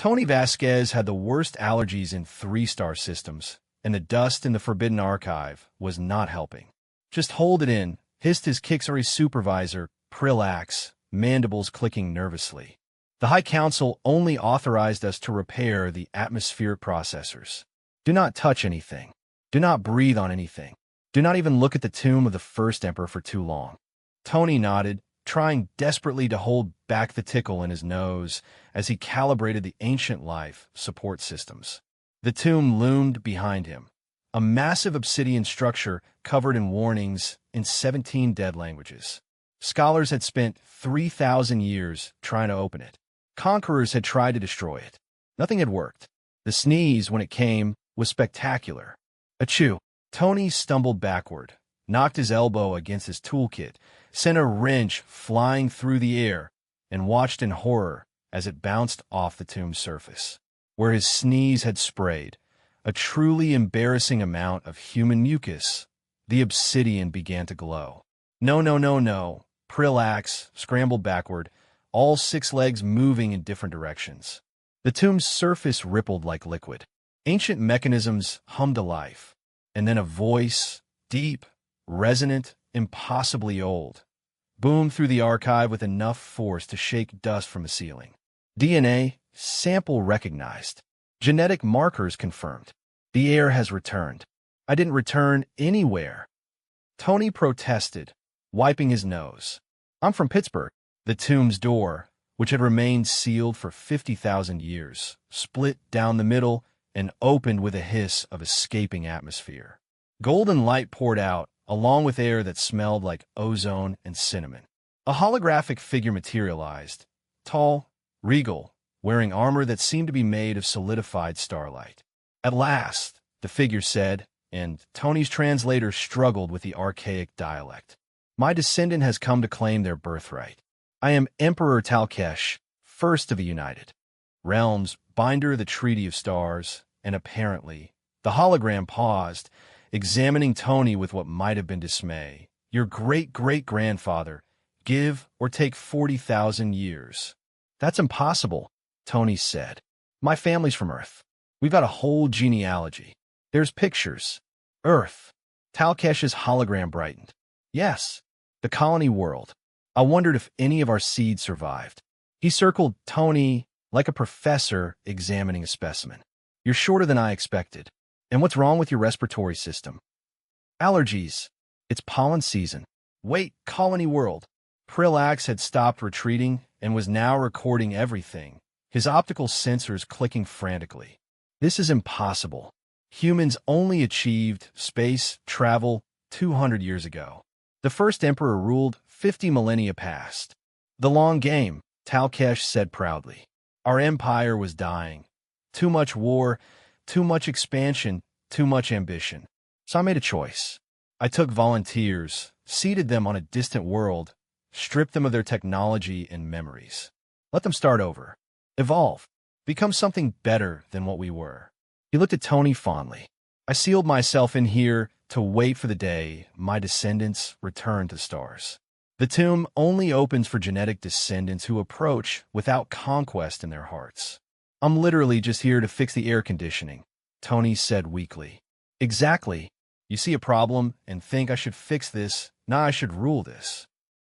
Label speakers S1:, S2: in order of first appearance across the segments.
S1: Tony Vasquez had the worst allergies in three-star systems, and the dust in the Forbidden Archive was not helping. "Just hold it in," hissed his Kixari supervisor, Prillax, mandibles clicking nervously. "The High Council only authorized us to repair the atmospheric processors. Do not touch anything. Do not breathe on anything. Do not even look at the tomb of the first emperor for too long." Tony nodded, trying desperately to hold back the tickle in his nose as he calibrated the ancient life support systems. The tomb loomed behind him, a massive obsidian structure covered in warnings in 17 dead languages. Scholars had spent 3,000 years trying to open it. Conquerors had tried to destroy it. Nothing had worked. The sneeze, when it came, was spectacular. Achoo! Tony stumbled backward, knocked his elbow against his toolkit, sent a wrench flying through the air, and watched in horror as it bounced off the tomb's surface. Where his sneeze had sprayed, a truly embarrassing amount of human mucus, the obsidian began to glow. No, no, no, no. Prillax scrambled backward, all 6 legs moving in different directions. The tomb's surface rippled like liquid. Ancient mechanisms hummed to life, and then a voice, deep, resonant, impossibly old, boomed through the archive with enough force to shake dust from the ceiling. "DNA sample recognized. Genetic markers confirmed. The heir has returned." "I didn't return anywhere," Tony protested, wiping his nose. "I'm from Pittsburgh." The tomb's door, which had remained sealed for 50,000 years, split down the middle and opened with a hiss of escaping atmosphere. Golden light poured out, along with air that smelled like ozone and cinnamon. A holographic figure materialized, tall, regal, wearing armor that seemed to be made of solidified starlight. "At last," the figure said, and Tony's translator struggled with the archaic dialect. "My descendant has come to claim their birthright. I am Emperor Talkesh, first of the United Realms, binder of the Treaty of Stars, and apparently..." The hologram paused, examining Tony with what might have been dismay. "Your great-great-grandfather, give or take 40,000 years." "That's impossible," Tony said. "My family's from Earth. We've got a whole genealogy. There's pictures." "Earth." Talkesh's hologram brightened. "Yes, the colony world. I wondered if any of our seed survived." He circled Tony like a professor examining a specimen. "You're shorter than I expected. And what's wrong with your respiratory system?" "Allergies. It's pollen season." "Wait, colony world." Prillax had stopped retreating and was now recording everything, his optical sensors clicking frantically. "This is impossible. Humans only achieved space travel 200 years ago. The first emperor ruled 50 millennia past." "The long game," Talkesh said proudly. "Our empire was dying. Too much war, too much expansion, too much ambition. So I made a choice. I took volunteers, seeded them on a distant world, stripped them of their technology and memories. Let them start over. Evolve. Become something better than what we were." He looked at Tony fondly. "I sealed myself in here to wait for the day my descendants return to stars. The tomb only opens for genetic descendants who approach without conquest in their hearts. I'm literally just here to fix the air conditioning," Tony said weakly. "Exactly. You see a problem and think I should fix this, not I should rule this.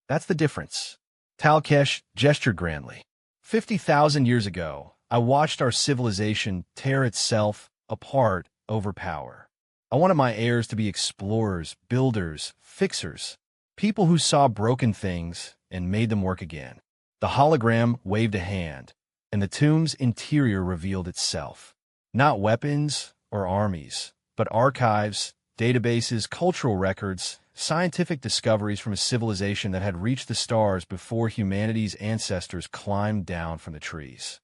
S1: That's the difference." Talkesh gestured grandly. 50,000 years ago, I watched our civilization tear itself apart over power. I wanted my heirs to be explorers, builders, fixers, people who saw broken things and made them work again." The hologram waved a hand, and the tomb's interior revealed itself. Not weapons or armies, but archives, databases, cultural records, scientific discoveries from a civilization that had reached the stars before humanity's ancestors climbed down from the trees.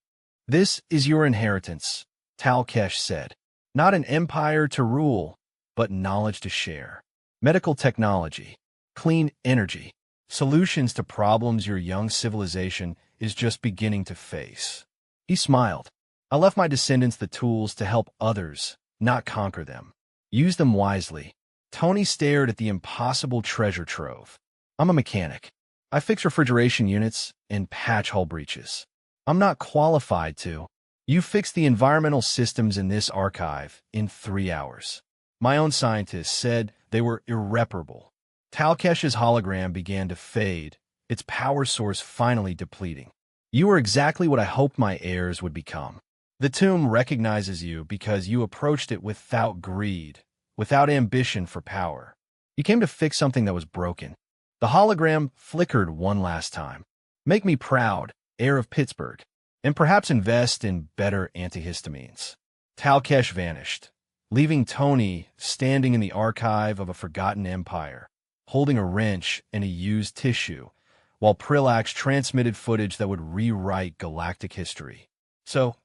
S1: "This is your inheritance," Talkesh said. "Not an empire to rule, but knowledge to share. Medical technology, clean energy, solutions to problems your young civilization is just beginning to face." He smiled. "I left my descendants the tools to help others, not conquer them. Use them wisely." Tony stared at the impossible treasure trove. "I'm a mechanic. I fix refrigeration units and patch hull breaches. I'm not qualified to..." You fixed the environmental systems in this archive in 3 hours. My own scientists said they were irreparable. Talkesh's hologram began to fade, its power source finally depleting. You were exactly what I hoped my heirs would become. The tomb recognizes you because you approached it without greed, without ambition for power. You came to fix something that was broken. The hologram flickered one last time. Make me proud, heir of Pittsburgh, and perhaps invest in better antihistamines. Talkesh vanished, leaving Tony standing in the archive of a forgotten empire, holding a wrench and a used tissue, while Prillax transmitted footage that would rewrite galactic history. So,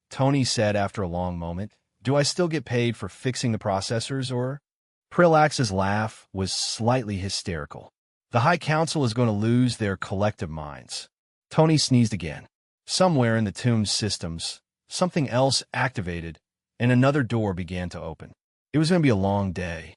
S1: Tony said after a long moment, do I still get paid for fixing the processors, or? Prillax's laugh was slightly hysterical. The High Council is going to lose their collective minds. Tony sneezed again. Somewhere in the tomb's systems, something else activated, and another door began to open. It was going to be a long day.